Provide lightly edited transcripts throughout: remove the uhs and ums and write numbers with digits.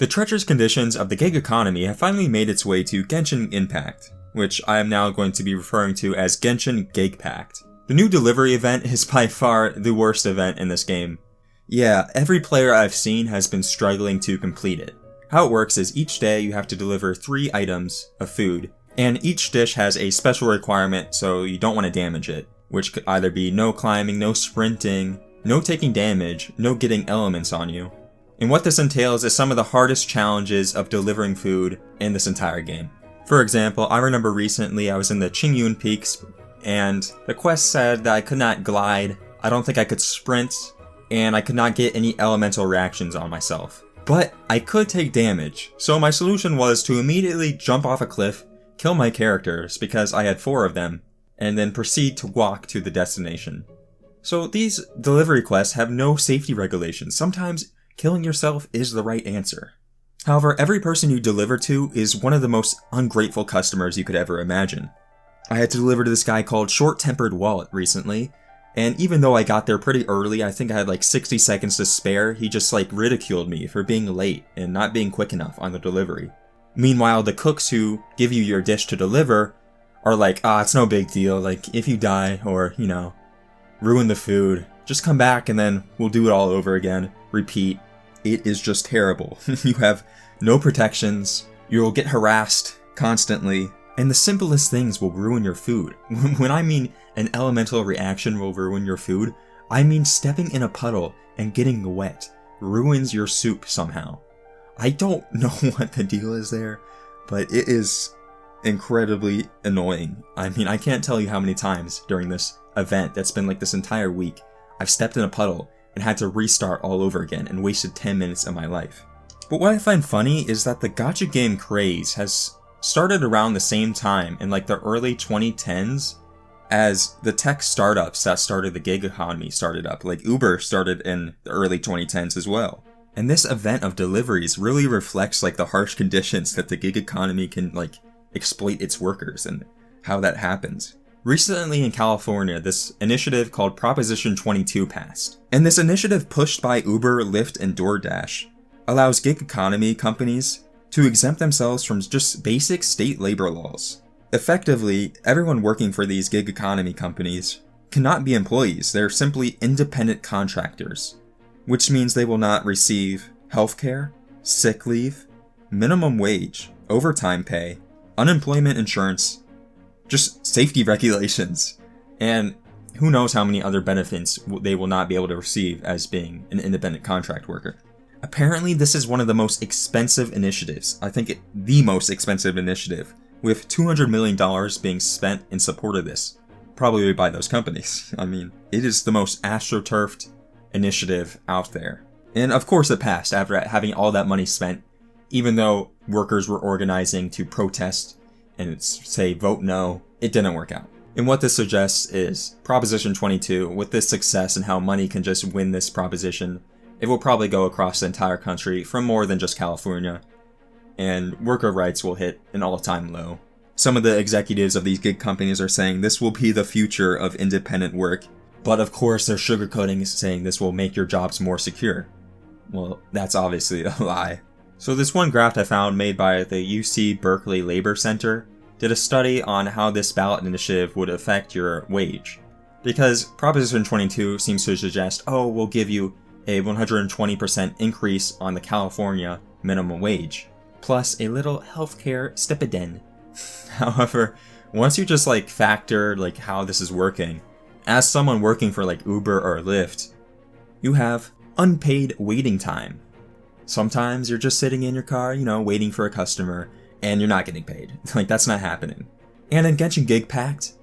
The treacherous conditions of the gig economy have finally made its way to Genshin Impact, which I am now going to be referring to as Genshin Gigpact. The new delivery event is by far the worst event in this game. Yeah, every player I've seen has been struggling to complete it. How it works is each day you have to deliver 3 items of food, and each dish has a special requirement so you don't want to damage it, which could either be no climbing, no sprinting, no taking damage, no getting elements on you. And what this entails is some of the hardest challenges of delivering food in this entire game. For example, I remember recently I was in the Qingyun Peaks, and the quest said that I could not glide, I don't think I could sprint, and I could not get any elemental reactions on myself. But I could take damage, so my solution was to immediately jump off a cliff, kill my characters, because I had 4 of them, and then proceed to walk to the destination. So these delivery quests have no safety regulations. Sometimes killing yourself is the right answer. However, every person you deliver to is one of the most ungrateful customers you could ever imagine. I had to deliver to this guy called Short-Tempered Wallet recently, and even though I got there pretty early, I think I had like 60 seconds to spare, he just like ridiculed me for being late and not being quick enough on the delivery. Meanwhile, the cooks who give you your dish to deliver are like, it's no big deal, like if you die or, ruin the food, just come back and then we'll do it all over again, repeat. It is just terrible. You have no protections, you'll get harassed constantly, and the simplest things will ruin your food. When I mean an elemental reaction will ruin your food, I mean stepping in a puddle and getting wet ruins your soup somehow. I don't know what the deal is there, but it is incredibly annoying. I mean, I can't tell you how many times during this event that's been like this entire week, I've stepped in a puddle and had to restart all over again and wasted 10 minutes of my life. But what I find funny is that the gacha game craze has started around the same time in like the early 2010s as the tech startups that started the gig economy started up. Like Uber started in the early 2010s as well. And this event of deliveries really reflects like the harsh conditions that the gig economy can like exploit its workers and how that happens. Recently in California, this initiative called Proposition 22 passed. And this initiative, pushed by Uber, Lyft, and DoorDash, allows gig economy companies to exempt themselves from just basic state labor laws. Effectively, everyone working for these gig economy companies cannot be employees, they're simply independent contractors, which means they will not receive healthcare, sick leave, minimum wage, overtime pay, unemployment insurance, just safety regulations, and who knows how many other benefits they will not be able to receive as being an independent contract worker. Apparently, this is one of the most expensive initiatives. I think the most expensive initiative, with $200 million being spent in support of this, probably by those companies. I mean, it is the most astroturfed initiative out there. And of course it passed after having all that money spent, even though workers were organizing to protest and say vote no, it didn't work out. And what this suggests is Proposition 22, with this success and how money can just win this proposition, it will probably go across the entire country from more than just California, and worker rights will hit an all-time low. Some of the executives of these gig companies are saying this will be the future of independent work, but of course they're sugarcoating saying this will make your jobs more secure. Well, that's obviously a lie. So this one graph I found made by the UC Berkeley Labor Center did a study on how this ballot initiative would affect your wage. Because Proposition 22 seems to suggest, we'll give you a 120% increase on the California minimum wage, plus a little healthcare stipend. However, once you just factor how this is working, as someone working for Uber or Lyft, you have unpaid waiting time. Sometimes you're just sitting in your car, waiting for a customer, and you're not getting paid. That's not happening. And in Genshin Gigpact,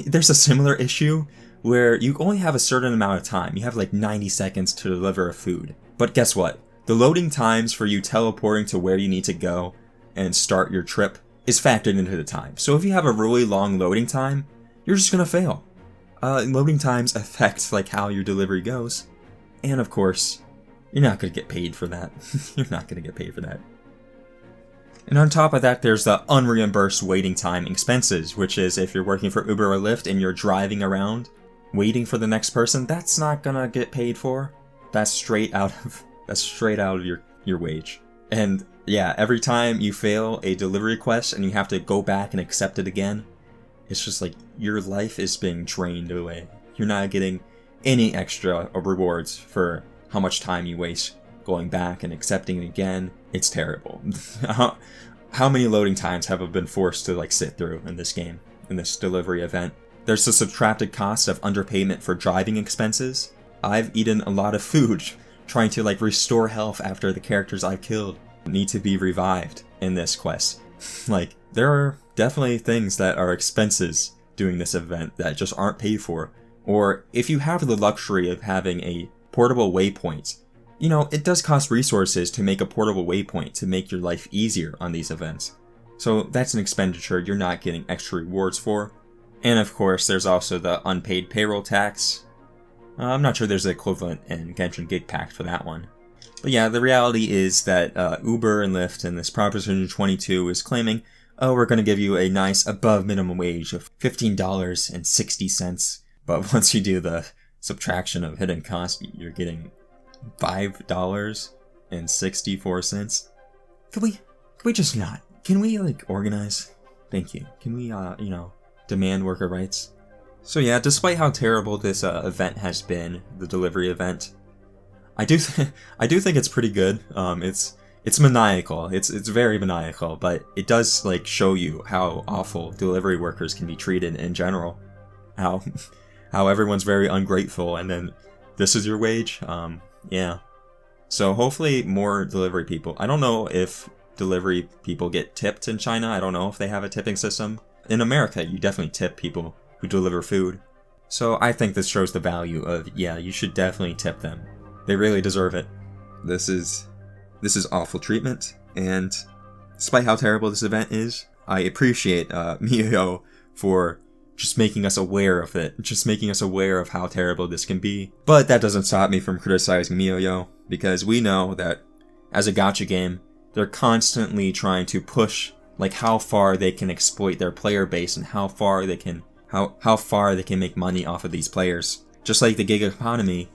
there's a similar issue where you only have a certain amount of time. You have 90 seconds to deliver a food. But guess what? The loading times for you teleporting to where you need to go and start your trip is factored into the time. So if you have a really long loading time, you're just gonna fail. Loading times affect how your delivery goes. And of course, you're not gonna get paid for that. You're not gonna get paid for that. And on top of that, there's the unreimbursed waiting time expenses, which is if you're working for Uber or Lyft and you're driving around waiting for the next person, that's not gonna get paid for. That's straight out of your wage. And yeah, every time you fail a delivery quest and you have to go back and accept it again, it's just like your life is being drained away. You're not getting any extra rewards for how much time you waste going back and accepting it again. It's terrible. How many loading times have I been forced to like sit through in this game, in this delivery event? There's the subtracted cost of underpayment for driving expenses. I've eaten a lot of food trying to like restore health after the characters I've killed need to be revived in this quest. Like, there are definitely things that are expenses doing this event that just aren't paid for. Or if you have the luxury of having a portable waypoint, you know, it does cost resources to make a portable waypoint to make your life easier on these events. So that's an expenditure you're not getting extra rewards for. And of course, there's also the unpaid payroll tax. I'm not sure there's an equivalent in Genshin Gig Pact for that one. But yeah, the reality is that Uber and Lyft in this Proposition 22 is claiming, oh, we're going to give you a nice above minimum wage of $15.60. But once you do the subtraction of hidden cost, you're getting $5.64. Can we just not? Can we like organize? Thank you. Can we demand worker rights? So yeah, despite how terrible this event has been, the delivery event, I do think it's pretty good. It's maniacal. It's very maniacal, but it does like show you how awful delivery workers can be treated in general. How everyone's very ungrateful, and then this is your wage. Yeah. So hopefully more delivery people. I don't know if delivery people get tipped in China. I don't know if they have a tipping system. In America, you definitely tip people who deliver food. So I think this shows the value of, yeah, you should definitely tip them. They really deserve it. This is awful treatment, and despite how terrible this event is, I appreciate Miyo for just making us aware of it, just making us aware of how terrible this can be. But that doesn't stop me from criticizing Miyo, because we know that as a gacha game, they're constantly trying to push like how far they can exploit their player base and how far they can make money off of these players. Just like the gig economy,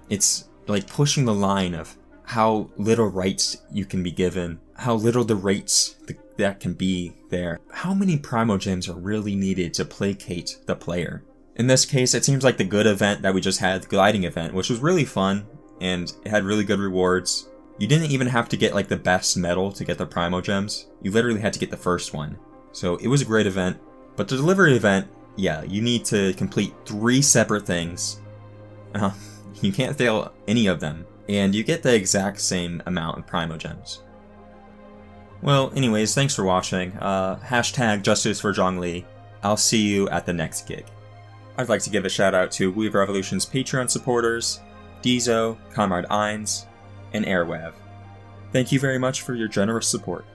it's like pushing the line of how little rights you can be given, how little the rates that can be there. How many primogems are really needed to placate the player? In this case, it seems like the good event that we just had, the gliding event, which was really fun and it had really good rewards. You didn't even have to get like the best medal to get the primogems. You literally had to get the first one. So it was a great event. But the delivery event, yeah, you need to complete 3 separate things. You can't fail any of them. And you get the exact same amount of primogems. Well, anyways, thanks for watching. Hashtag Justice for Zhongli. I'll see you at the next gig. I'd like to give a shout out to Weeb Revolution's Patreon supporters, Dizo, Comrade Eins, and Airwav. Thank you very much for your generous support.